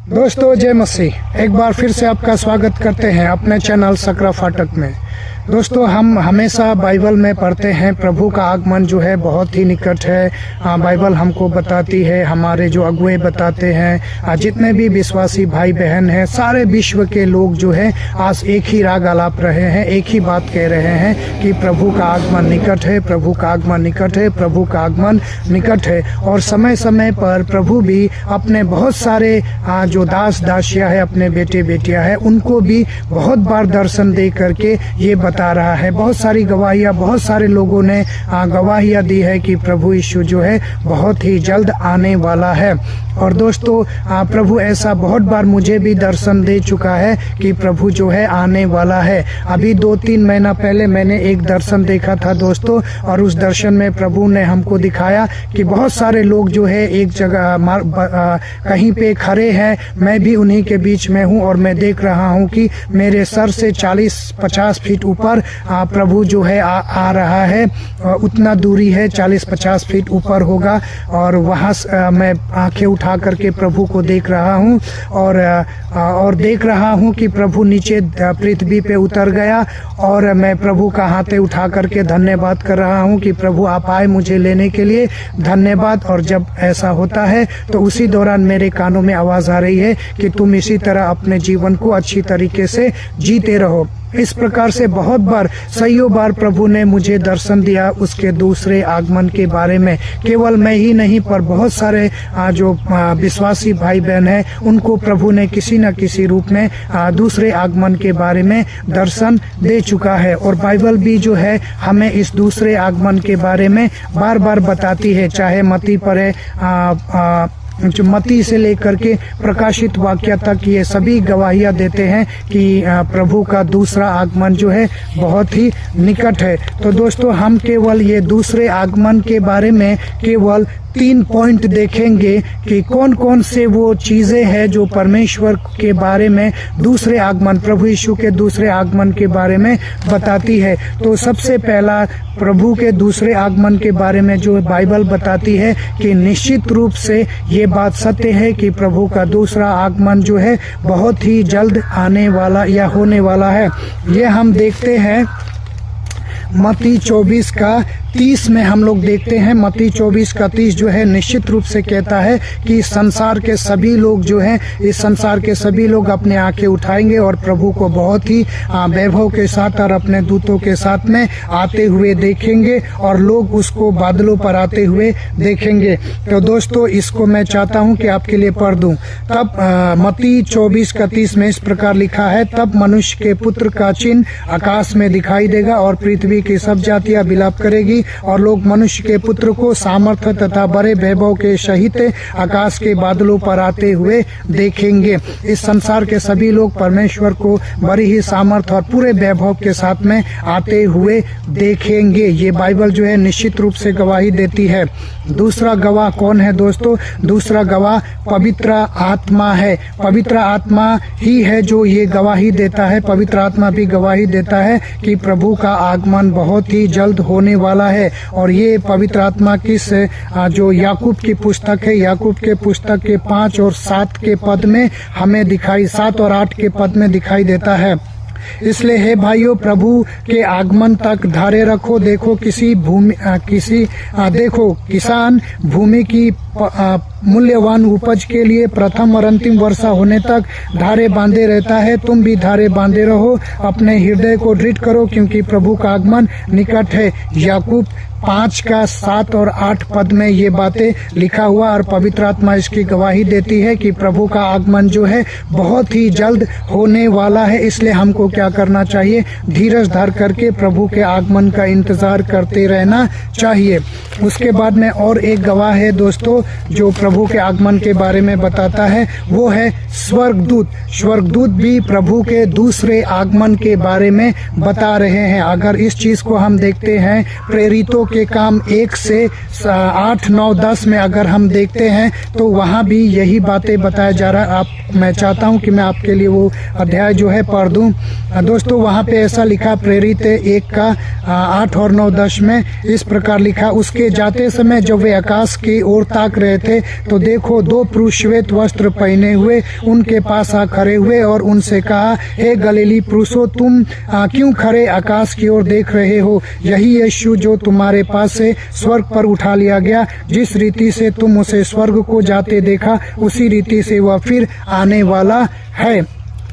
दोस्तों जय मसीह। एक बार फिर से आपका स्वागत करते हैं अपने चैनल सकरा फाटक में। दोस्तों हम हमेशा बाइबल में पढ़ते हैं प्रभु का आगमन जो है बहुत ही निकट है। बाइबल हमको बताती है, हमारे जो अगुए बताते हैं, जितने भी विश्वासी भाई बहन हैं, सारे विश्व के लोग जो है आज एक ही राग आलाप रहे हैं, एक ही बात कह रहे हैं कि प्रभु का आगमन निकट है, प्रभु का आगमन निकट है, प्रभु का आगमन निकट है। और समय समय पर प्रभु भी अपने बहुत सारे जो दास दासियां है, अपने बेटे बेटियां है, उनको भी बहुत बार दर्शन दे करके ये बता रहा है। बहुत सारी गवाहियां, बहुत सारे लोगों ने गवाहियां दी है कि प्रभु यीशु जो है बहुत ही जल्द आने वाला है। और दोस्तों प्रभु ऐसा बहुत बार मुझे भी दर्शन दे चुका है कि प्रभु जो है आने वाला है। अभी 2-3 महीना पहले मैंने एक दर्शन देखा था दोस्तों, और उस दर्शन में प्रभु ने हमको दिखाया कि बहुत सारे लोग जो है एक जगह कहीं पे खड़े हैं, मैं भी उन्हीं के बीच में हूँ, और मैं देख रहा हूँ कि मेरे सर से 40-50 फीट ऊपर प्रभु जो है आ रहा है। उतना दूरी है, 40-50 फीट ऊपर होगा, और वहाँ मैं आंखें उठा करके प्रभु को देख रहा हूँ, और देख रहा हूँ कि प्रभु नीचे पृथ्वी पे उतर गया, और मैं प्रभु का हाथे उठा करके धन्यवाद कर रहा हूँ कि प्रभु आप आए मुझे लेने के लिए, धन्यवाद। और जब ऐसा होता है तो उसी दौरान मेरे कानों में आवाज आ रही है कि तुम इसी तरह अपने जीवन को अच्छी तरीके से जीते रहो। इस प्रकार से बहुत बार, सैयों बार प्रभु ने मुझे दर्शन दिया उसके दूसरे आगमन के बारे में। केवल मैं ही नहीं पर बहुत सारे जो विश्वासी भाई बहन हैं, उनको प्रभु ने किसी न किसी रूप में दूसरे आगमन के बारे में दर्शन दे चुका है। और बाइबल भी जो है हमें इस दूसरे आगमन के बारे में बार बार बताती है, चाहे मत्ती पढ़े, जो मत्ती से लेकर के प्रकाशित वाक्य तक, ये सभी गवाहियां देते हैं कि प्रभु का दूसरा आगमन जो है बहुत ही निकट है। तो दोस्तों हम केवल ये दूसरे आगमन के बारे में केवल 3 पॉइंट देखेंगे कि कौन कौन से वो चीजें हैं जो परमेश्वर के बारे में दूसरे आगमन, प्रभु यीशु के दूसरे आगमन के बारे में बताती है। तो सबसे पहला प्रभु के दूसरे आगमन के बारे में जो बाइबल बताती है कि निश्चित रूप से ये बात सत्य है कि प्रभु का दूसरा आगमन जो है बहुत ही जल्द आने वाला या होने वाला है। ये हम देखते हैं मत्ती 24:30 में हम लोग देखते हैं। मत्ती 24:30 जो है निश्चित रूप से कहता है कि संसार के सभी लोग जो हैं, इस संसार के सभी लोग अपने आंखें उठाएंगे और प्रभु को बहुत ही वैभव के साथ और अपने दूतों के साथ में आते हुए देखेंगे, और लोग उसको बादलों पर आते हुए देखेंगे। तो दोस्तों इसको मैं चाहता हूं कि आपके लिए पढ़ दूं। तब मत्ती 24:30 में इस प्रकार लिखा है, तब मनुष्य के पुत्र का चिन्ह आकाश में दिखाई देगा, और पृथ्वी की सब जातियां विलाप करेगी, और लोग मनुष्य के पुत्र को सामर्थ्य तथा बड़े वैभव के सहित आकाश के बादलों पर आते हुए देखेंगे। इस संसार के सभी लोग परमेश्वर को बड़ी ही सामर्थ्य और पूरे वैभव के साथ में आते हुए देखेंगे। ये बाइबल जो है निश्चित रूप से गवाही देती है। दूसरा गवाह कौन है दोस्तों? दूसरा गवाह पवित्र आत्मा है। पवित्र आत्मा ही है जो ये गवाही देता है। पवित्र आत्मा भी गवाही देता है कि प्रभु का आगमन बहुत ही जल्द होने वाला है। और ये पवित्र आत्मा किस जो याकूब की पुस्तक है, याकूब के पुस्तक के 5 और 7 के पद में हमें दिखाई, 7 और 8 के पद में दिखाई देता है। इसलिए हे भाइयों, प्रभु के आगमन तक धारे रखो। देखो देखो किसान भूमि की मूल्यवान उपज के लिए प्रथम और अंतिम वर्षा होने तक धारे बांधे रहता है। तुम भी धारे बांधे रहो, अपने हृदय को दृढ़ करो, क्योंकि प्रभु का आगमन निकट है। याकूब 5:7 और 8 पद में ये बातें लिखा हुआ, और पवित्र आत्मा इसकी गवाही देती है कि प्रभु का आगमन जो है बहुत ही जल्द होने वाला है। इसलिए हमको क्या करना चाहिए? धीरज धर करके प्रभु के आगमन का इंतजार करते रहना चाहिए। उसके बाद में और एक गवाह है दोस्तों जो प्रभु के आगमन के बारे में बताता है, वो है स्वर्गदूत। स्वर्गदूत भी प्रभु के दूसरे आगमन के बारे में बता रहे हैं। अगर इस चीज को हम देखते हैं प्रेरितों के काम 1 से 8, 9, 10 में अगर हम देखते हैं तो वहाँ भी यही बातें बताया जा रहा है। मैं चाहता हूँ कि मैं आपके लिए वो अध्याय जो है पढ़ दूँ। दोस्तों वहाँ पे ऐसा लिखा, प्रेरित 1 का 8 और 9, 10 में इस प्रकार लिखा, उसके जाते समय जब वे आकाश की ओर ताक ताक रहे थे तो देखो 2 पुरुष श्वेत वस्त्र पहने हुए उनके पास आ खड़े हुए और उनसे कहा, हे गलीली पुरुषों, तुम क्यों खड़े आकाश की ओर देख रहे हो? यही यीशु जो तुम्हारे पास से स्वर्ग पर उठा लिया गया, जिस रीति से तुम उसे स्वर्ग को जाते देखा, उसी रीति से वह फिर आने वाला है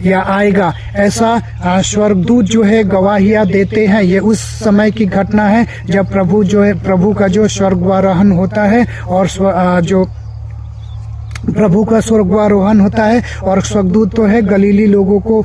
या आएगा। ऐसा स्वर्गदूत जो है गवाहियां देते हैं। ये उस समय की घटना है जब प्रभु का जो स्वर्गारोहण होता है और जो प्रभु का स्वर्गारोहण होता है और स्वर्गदूत तो है गलीली लोगों को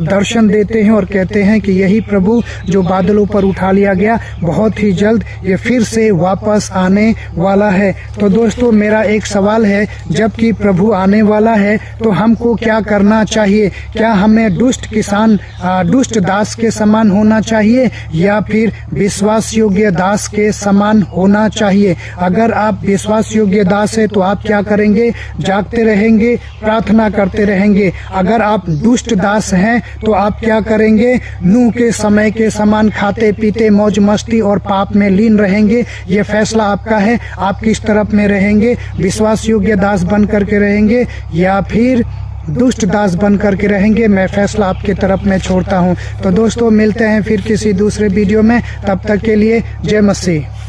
दर्शन देते हैं और कहते हैं कि यही प्रभु जो बादलों पर उठा लिया गया बहुत ही जल्द ये फिर से वापस आने वाला है। तो दोस्तों, मेरा एक सवाल है, जबकि प्रभु आने वाला है तो हमको क्या करना चाहिए? क्या हमें दुष्ट दास के समान होना चाहिए या फिर विश्वास योग्य दास के समान होना चाहिए? अगर आप विश्वास योग्य दास है तो आप क्या करेंगे? जागते रहेंगे, प्रार्थना करते रहेंगे। अगर आप दुष्ट दास हैं तो आप क्या करेंगे? नूह के समय के समान खाते पीते मौज मस्ती और पाप में लीन रहेंगे। ये फैसला आपका है, आप किस तरफ में रहेंगे? विश्वास योग्य दास बन करके रहेंगे या फिर दुष्ट दास बन करके रहेंगे? मैं फैसला आपके तरफ में छोड़ता हूँ। तो दोस्तों, मिलते हैं फिर किसी दूसरे वीडियो में, तब तक के लिए जय मसीह।